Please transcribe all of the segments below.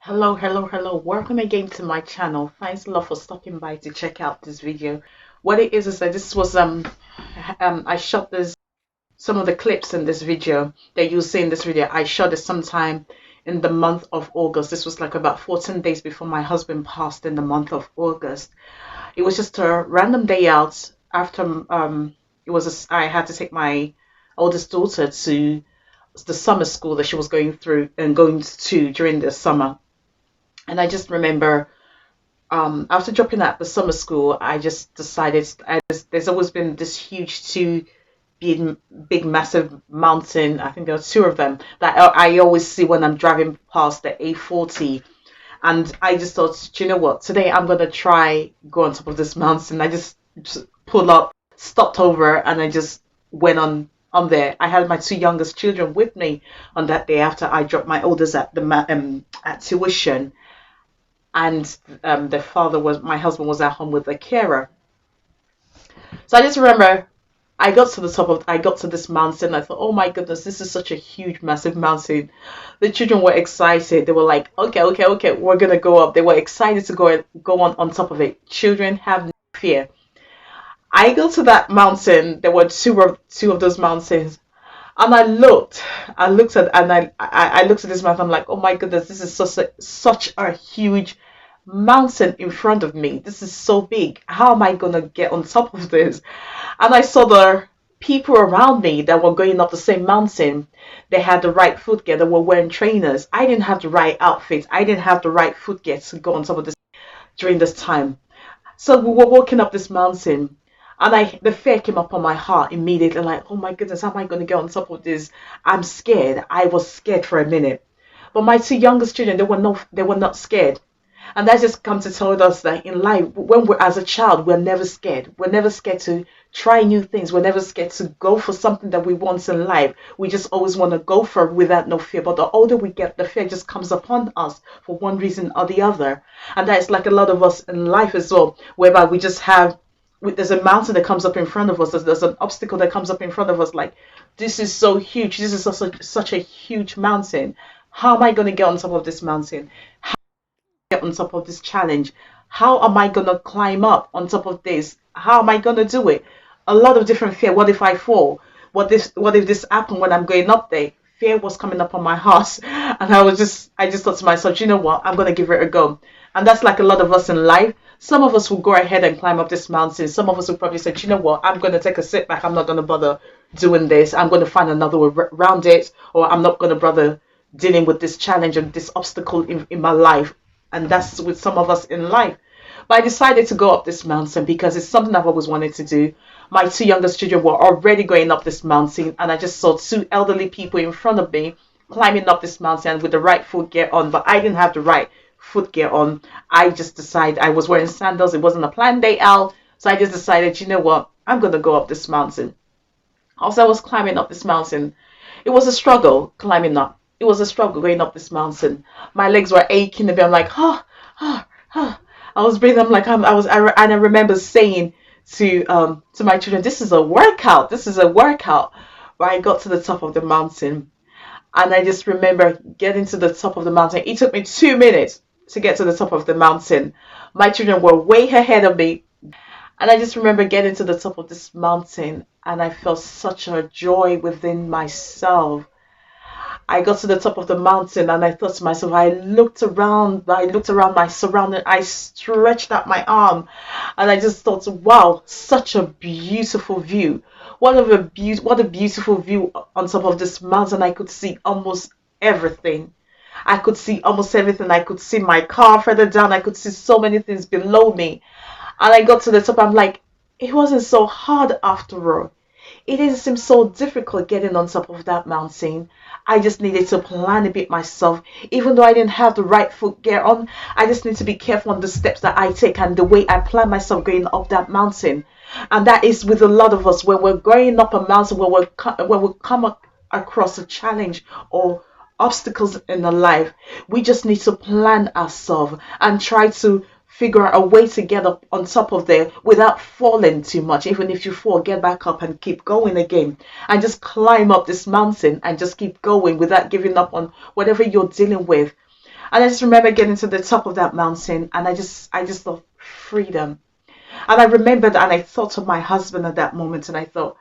Hello, hello, hello. Welcome again to my channel. Thanks a lot for stopping by to check out this video. What it is that this was I shot this some of the clips in this video that you see in this video. I shot it sometime in the month of August. This was like about 14 days before my husband passed in the month of August. It was just a random day out after I had to take my oldest daughter to the summer school that she was going through and going to during the summer. And I just remember after dropping out the summer school, I just decided there's always been this huge big, massive mountain. I think there are two of them that I always see when I'm driving past the A40. And I just thought, do you know what? Today I'm gonna try go on top of this mountain. I just pulled up, stopped over, and I just went on there. I had my two youngest children with me on that day after I dropped my oldest at at tuition, and the father was my husband was at home with the carer. So I just remember I got to this mountain. I thought, oh my goodness, this is such a huge, massive mountain. The children were excited. They were like, okay, okay, okay, we're gonna go up. They were excited to go on top of it. Children have no fear. I go to that mountain. There were two of those mountains. And I looked at, and I looked at this mountain. I'm like, oh my goodness, this is such a huge mountain in front of me. This is so big. How am I gonna get on top of this? And I saw the people around me that were going up the same mountain. They had the right footgear. They were wearing trainers. I didn't have the right outfit. I didn't have the right footgear to go on top of this during this time. So we were walking up this mountain, and the fear came up on my heart immediately. Like, oh my goodness, how am I going to get on top of this? I'm scared. I was scared for a minute, but my two youngest children, they were not scared. And that just comes to tell us that in life, when we're as a child, we're never scared. We're never scared to try new things. We're never scared to go for something that we want in life. We just always want to go for it without no fear. But the older we get, the fear just comes upon us for one reason or the other. And that is like a lot of us in life as well, whereby we just have there's a mountain that comes up in front of us. There's an obstacle that comes up in front of us. Like, this is so huge. This is such a huge mountain. How am I going to get on top of this mountain? Get on top of this challenge? How am I going to climb up on top of this? How am I going to do it? A lot of different fear. What if I fall? What if this happened when I'm going up there? Fear was coming up on my heart, and I just thought to myself, you know what? I'm going to give it a go. And that's like a lot of us in life. Some of us will go ahead and climb up this mountain. Some of us will probably say, you know what? I'm going to take a sit back. I'm not going to bother doing this. I'm going to find another way around it, or I'm not going to bother dealing with this challenge and this obstacle in my life. And that's with some of us in life. But I decided to go up this mountain because it's something I've always wanted to do. My two youngest children were already going up this mountain, and I just saw two elderly people in front of me climbing up this mountain with the right footgear on, but I didn't have the right footgear on. I just decided I was wearing sandals. It wasn't a planned day out, so I just decided, you know what, I'm gonna go up this mountain. Also, I was climbing up this mountain. It was a struggle climbing up. It was a struggle going up this mountain. My legs were aching a bit. I'm like, I was breathing. I'm like, and I remember saying to my children, this is a workout. This is a workout. But I got to the top of the mountain, and I just remember getting to the top of the mountain. It took me 2 minutes to get to the top of the mountain. My children were way ahead of me, and I just remember getting to the top of this mountain, and I felt such a joy within myself. I got to the top of the mountain, and I thought to myself, I looked around my surrounding, I stretched out my arm, and I just thought, wow, such a beautiful view. What a beautiful view on top of this mountain. I could see almost everything. I could see almost everything. I could see my car further down. I could see so many things below me. And I got to the top. I'm like, it wasn't so hard after all. It didn't seem so difficult getting on top of that mountain. I just needed to plan a bit myself. Even though I didn't have the right foot gear on, I just need to be careful on the steps that I take and the way I plan myself going up that mountain. And that is with a lot of us when we're going up a mountain, when we come across a challenge or obstacles in our life, we just need to plan ourselves and try to figure out a way to get up on top of there without falling too much. Even if you fall, get back up and keep going again, and just climb up this mountain and just keep going without giving up on whatever you're dealing with. And I just remember getting to the top of that mountain, and I just thought freedom. And I remembered and I thought of my husband at that moment, and I thought,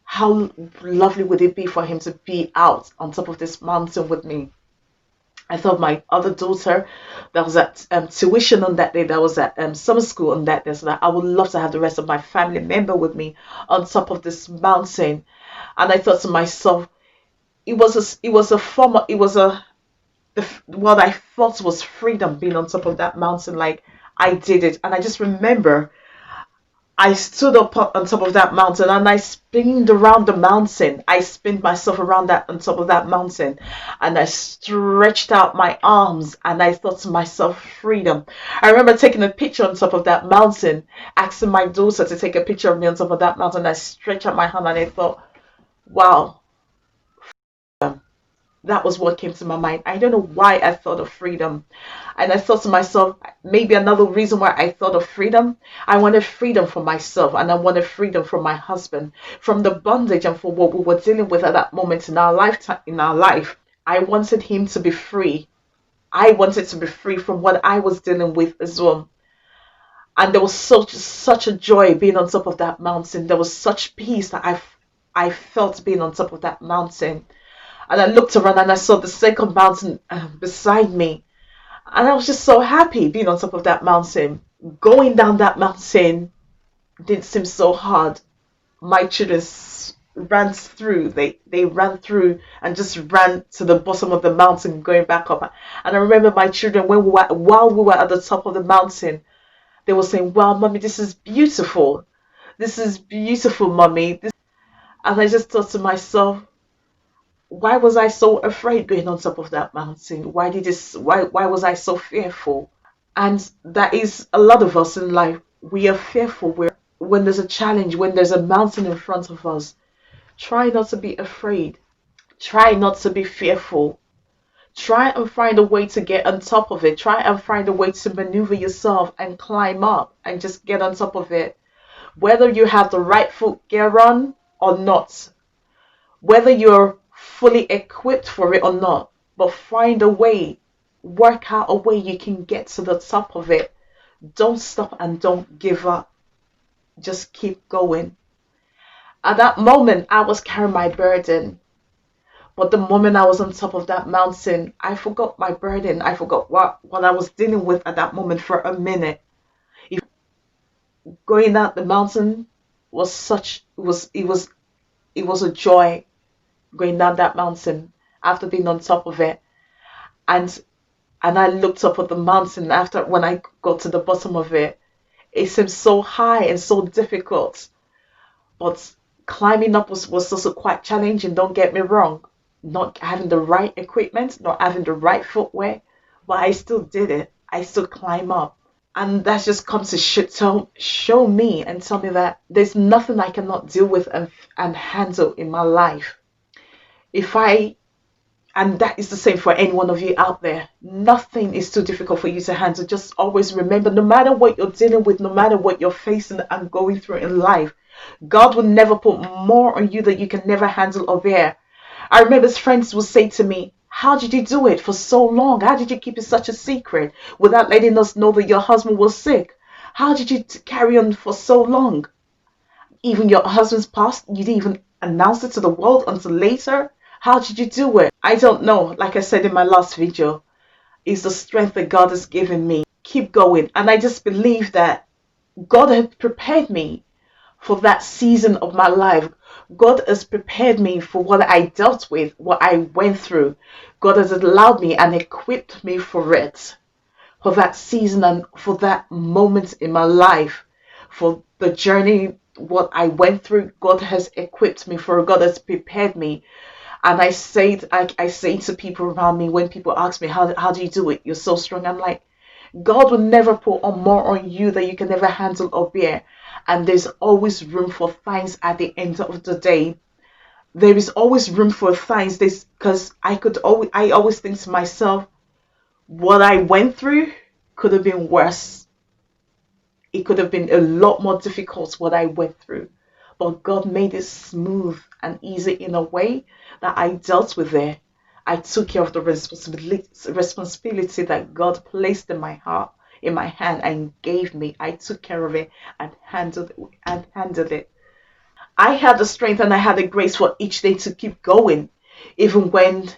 how lovely would it be for him to be out on top of this mountain with me. I thought my other daughter that was at tuition on that day, that was at summer school on that day, so that I would love to have the rest of my family member with me on top of this mountain. And I thought to myself, it was a form of, it was a what I thought was freedom being on top of that mountain. Like, I did it, and I just remember I stood up on top of that mountain and I spinned around the mountain. I spinned myself around that on top of that mountain, and I stretched out my arms and I thought to myself, freedom. I remember taking a picture on top of that mountain, asking my daughter to take a picture of me on top of that mountain. I stretched out my hand and I thought, wow, that was what came to my mind. I don't know why I thought of freedom. And I thought to myself, maybe another reason why I thought of freedom, I wanted freedom for myself, and I wanted freedom from my husband, from the bondage and for what we were dealing with at that moment in our lifetime, in our life. I wanted him to be free. I wanted to be free from what I was dealing with as well. And there was such a joy being on top of that mountain. There was such peace that I felt being on top of that mountain. And I looked around and I saw the second mountain beside me. And I was just so happy being on top of that mountain. Going down that mountain didn't seem so hard. My children ran through. They ran through and just ran to the bottom of the mountain, going back up. And I remember my children, while we were at the top of the mountain, they were saying, wow, mommy, this is beautiful. This is beautiful, mommy. And I just thought to myself, why was I so afraid going on top of that mountain? Why was I so fearful? And that is a lot of us in life. We are fearful. When there's a challenge, when there's a mountain in front of us, try not to be afraid. Try not to be fearful. Try and find a way to get on top of it. Try and find a way to maneuver yourself and climb up and just get on top of it. Whether you have the right foot gear on or not, whether you're fully equipped for it or not, but find a way, work out a way you can get to the top of it. Don't stop and don't give up. Just keep going. At that moment, I was carrying my burden. But the moment I was on top of that mountain, I forgot my burden. I forgot what I was dealing with at that moment for a minute. Going down the mountain was it was a joy, going down that mountain after being on top of it. And I looked up at the mountain after, when I got to the bottom of it. It seemed so high and so difficult. But climbing up was also quite challenging, don't get me wrong. Not having the right equipment, not having the right footwear, but I still did it. I still climb up. And that's just come to show me and tell me that there's nothing I cannot deal with and handle in my life. And that is the same for any one of you out there. Nothing is too difficult for you to handle. Just always remember, no matter what you're dealing with, no matter what you're facing and going through in life, God will never put more on you that you can never handle or bear. I remember friends would say to me, how did you do it for so long? How did you keep it such a secret without letting us know that your husband was sick? How did you carry on for so long? Even your husband's passed, you didn't even announce it to the world until later? How did you do it? I don't know. Like I said in my last video, it's the strength that God has given me. Keep going. And I just believe that God had prepared me for that season of my life. God has prepared me for what I dealt with, what I went through. God has allowed me and equipped me for it, for that season and for that moment in my life, for the journey, what I went through. God has equipped me for it. God has prepared me. And I say to people around me, when people ask me, how do you do it? You're so strong. I'm like, God will never put on more on you that you can never handle or bear. And there's always room for thanks at the end of the day. There is always room for thanks. Because I always think to myself, what I went through could have been worse. It could have been a lot more difficult what I went through. But God made it smooth and easy in a way that I dealt with it. I took care of the responsibility that God placed in my heart, in my hand, and gave me. I took care of it and handled it. I had the strength and I had the grace for each day to keep going, even when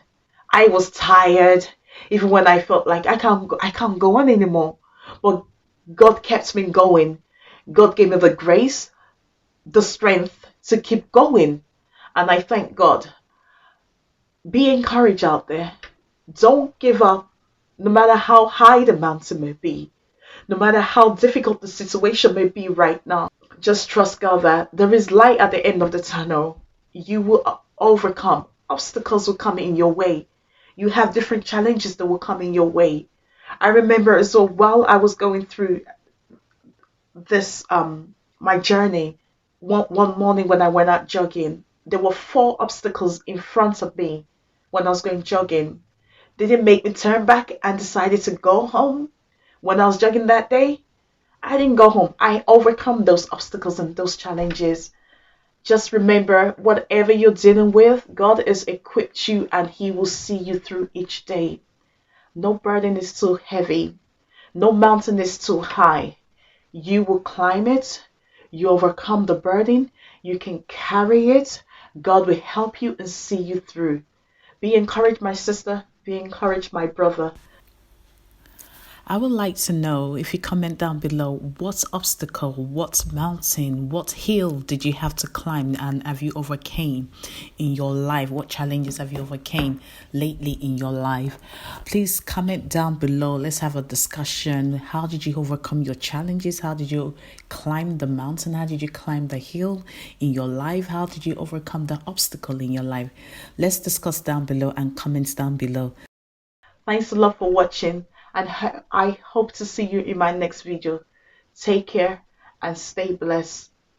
I was tired, even when I felt like I can't go on anymore. But God kept me going. God gave me the grace, the strength to keep going. And I thank God. Be encouraged out there. Don't give up, no matter how high the mountain may be, no matter how difficult the situation may be right now. Just trust God that there is light at the end of the tunnel. You will overcome. Obstacles will come in your way. You have different challenges that will come in your way. I remember, so while I was going through this my journey, one morning when I went out jogging, there were four obstacles in front of me when I was going jogging. Did it make me turn back and decided to go home when I was jogging that day? I didn't go home. I overcome those obstacles and those challenges. Just remember, whatever you're dealing with, God has equipped you and He will see you through each day. No burden is too heavy. No mountain is too high. You will climb it. You overcome the burden. You can carry it. God will help you and see you through. Be encouraged, my sister. Be encouraged, my brother. I would like to know, if you comment down below, what obstacle, what mountain, what hill did you have to climb and have you overcame in your life? What challenges have you overcame lately in your life? Please comment down below. Let's have a discussion. How did you overcome your challenges? How did you climb the mountain? How did you climb the hill in your life? How did you overcome the obstacle in your life? Let's discuss down below and comments down below. Thanks a lot for watching, and I hope to see you in my next video. Take care and stay blessed.